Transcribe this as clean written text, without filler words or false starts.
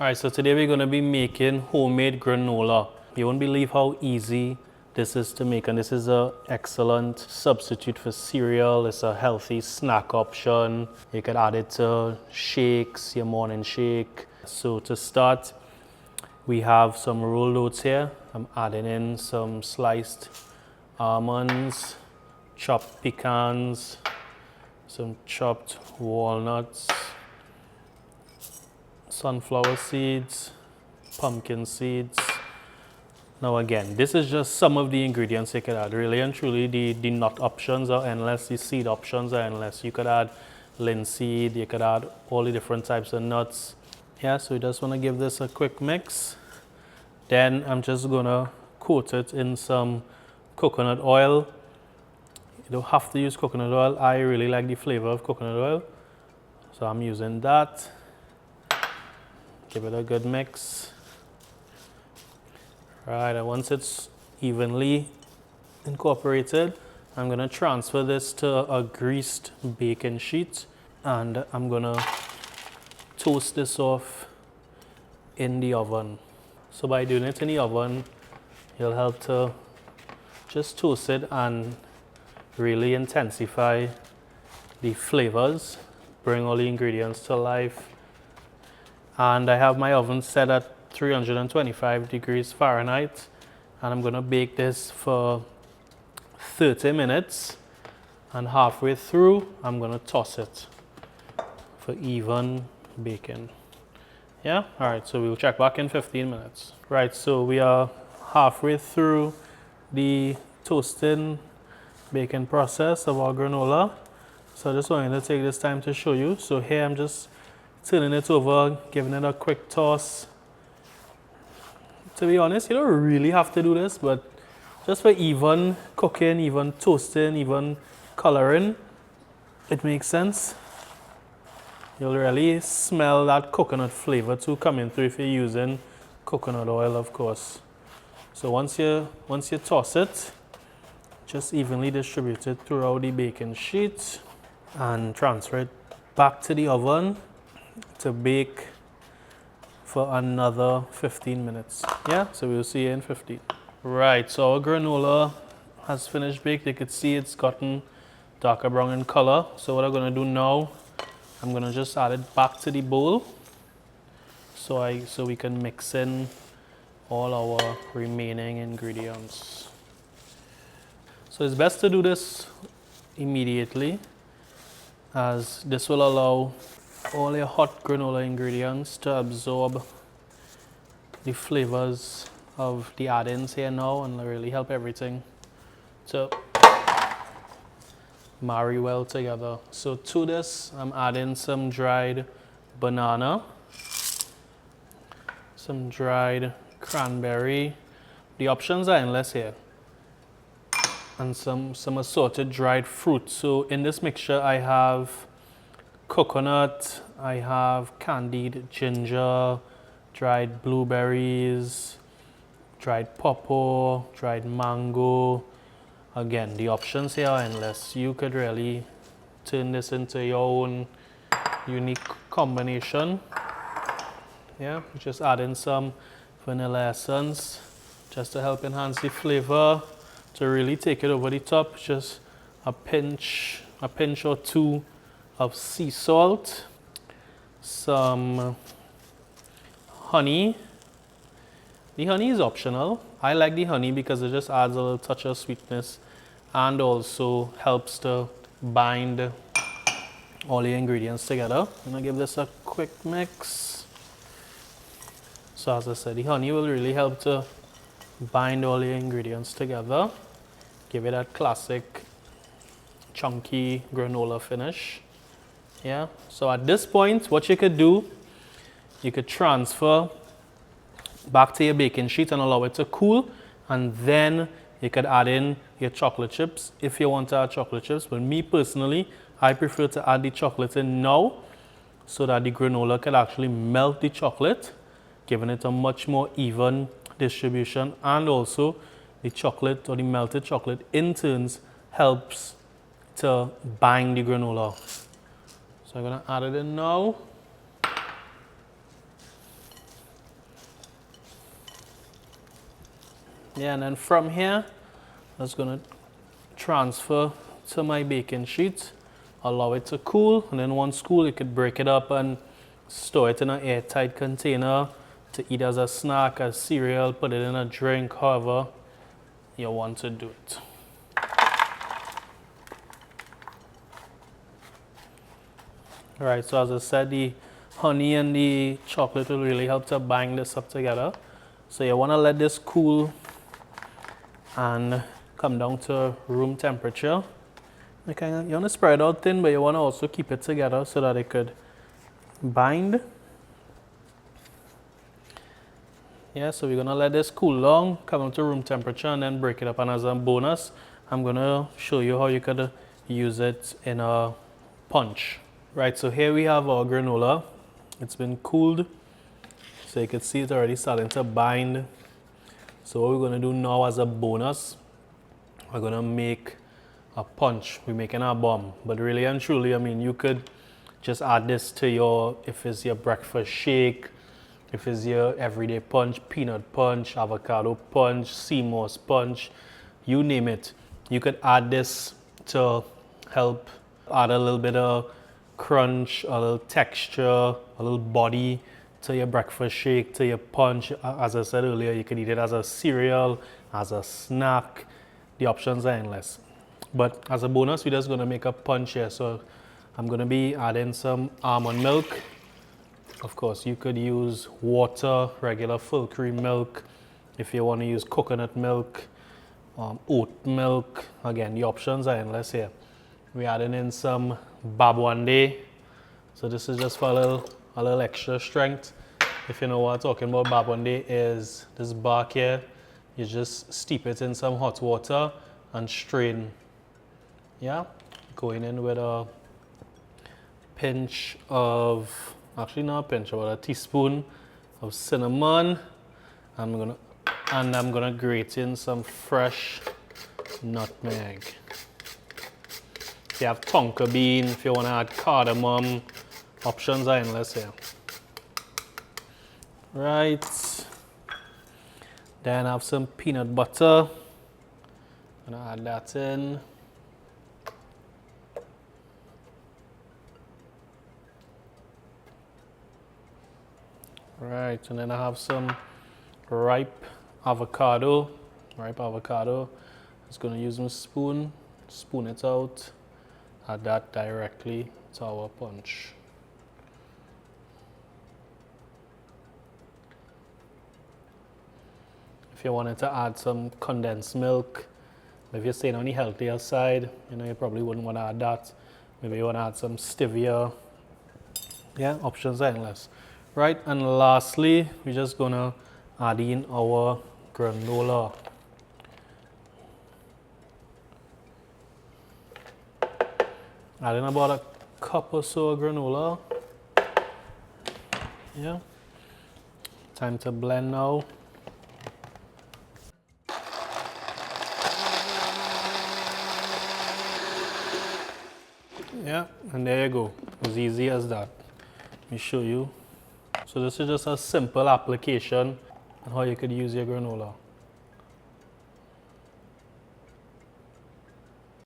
Alright, so today we're going to be making homemade granola. You won't believe how easy this is to make, and this is an excellent substitute for cereal. It's a healthy snack option. You could add it to shakes, your morning shake. So to start, we have some rolled oats here. I'm adding in some sliced almonds, chopped pecans, some chopped walnuts, sunflower seeds, pumpkin seeds. Now again, this is just some of the ingredients you could add. Really and truly, the nut options are endless, the seed options are endless. You could add linseed, you could add all the different types of nuts. Yeah, so we just want to give this a quick mix. Then I'm just gonna coat it in some coconut oil. You don't have to use coconut oil. I really like the flavor of coconut oil, so I'm using that. Give it a good mix. Right, and once it's evenly incorporated, I'm going to transfer this to a greased baking sheet, and I'm going to toast this off in the oven. So by doing it in the oven, it'll help to just toast it and really intensify the flavors, bring all the ingredients to life. And I have my oven set at 325 degrees Fahrenheit, and I'm going to bake this for 30 minutes, and halfway through I'm going to toss it for even baking. Yeah, all right, so we'll check back in 15 minutes. Right, so we are halfway through the toasting baking process of our granola. So I just wanted to take this time to show you. So here I'm just turning it over, giving it a quick toss. To be honest, you don't really have to do this, but just for even cooking, even toasting, even coloring, it makes sense. You'll really smell that coconut flavor too coming through if you're using coconut oil, of course. So once you toss it, just evenly distribute it throughout the baking sheet and transfer it back to the oven to bake for another 15 minutes. Yeah, so we'll see you in 15. Right, so our granola has finished baked. You can see it's gotten darker brown in color. So what I'm gonna do now, I'm gonna just add it back to the bowl so we can mix in all our remaining ingredients. So it's best to do this immediately, as this will allow all your hot granola ingredients to absorb the flavors of the add-ins here now and really help everything to marry well together. So to this, I'm adding some dried banana, some dried cranberry. The options are endless here. And some assorted dried fruit. So in this mixture, I have coconut, I have candied ginger, dried blueberries, dried pawpaw, dried mango. Again, the options here are endless. You could really turn this into your own unique combination. Yeah, just add in some vanilla essence just to help enhance the flavor. To really take it over the top, just a pinch or two of sea salt, some honey. The honey is optional. I like the honey because it just adds a little touch of sweetness and also helps to bind all the ingredients together. I'm gonna give this a quick mix. So as I said, the honey will really help to bind all the ingredients together. Give it that classic chunky granola finish. Yeah, so at this point, what you could do, you could transfer back to your baking sheet and allow it to cool, and then you could add in your chocolate chips if you want to add chocolate chips. But me personally, I prefer to add the chocolate in now so that the granola could actually melt the chocolate, giving it a much more even distribution, and also the chocolate or the melted chocolate in turns helps to bind the granola. So I'm gonna add it in now. Yeah, and then from here, I'm just gonna transfer to my baking sheet, allow it to cool, and then once cool, you could break it up and store it in an airtight container to eat as a snack, as cereal, put it in a drink, however you want to do it. Alright, so as I said, the honey and the chocolate will really help to bind this up together. So you want to let this cool and come down to room temperature. You want to spread it out thin, but you want to also keep it together so that it could bind. Yeah, so we're going to let this cool down, come up to room temperature, and then break it up. And as a bonus, I'm going to show you how you could use it in a punch. Right, so here we have our granola. It's been cooled, so you can see it's already starting to bind. So what we're going to do now as a bonus, we're going to make a punch. We're making a bomb. But really and truly, I mean, you could just add this to your, if it's your breakfast shake, if it's your everyday punch, peanut punch, avocado punch, sea moss punch, you name it. You could add this to help add a little bit of crunch, a little texture, a little body to your breakfast shake, to your punch. As I said earlier, you can eat it as a cereal, as a snack. The options are endless. But as a bonus, we're just going to make a punch here. So I'm going to be adding some almond milk. Of course, you could use water, regular full cream milk. If you want to use coconut milk, oat milk. Again, the options are endless here. We're adding in some Bois Bande. So this is just for a little extra strength. If you know what I'm talking about, Bois Bande is this bark here. You just steep it in some hot water and strain. Yeah, going in with a pinch of, actually not a pinch, about a teaspoon of cinnamon. I'm gonna grate in some fresh nutmeg. If you have tonka bean, if you want to add cardamom, options are endless here. Right. Then I have some peanut butter. I'm gonna add that in. Right, and then I have some ripe avocado. Just gonna use my spoon, spoon it out, add that directly to our punch. If you wanted to add some condensed milk, if you're staying on the healthier side, you probably wouldn't want to add that. Maybe you want to add some stevia. Yeah, options are endless. Right, and lastly, we're just gonna add in our granola. Add in about a cup or so of granola. Yeah. Time to blend now. Yeah, and there you go. As easy as that. Let me show you. So this is just a simple application on how you could use your granola.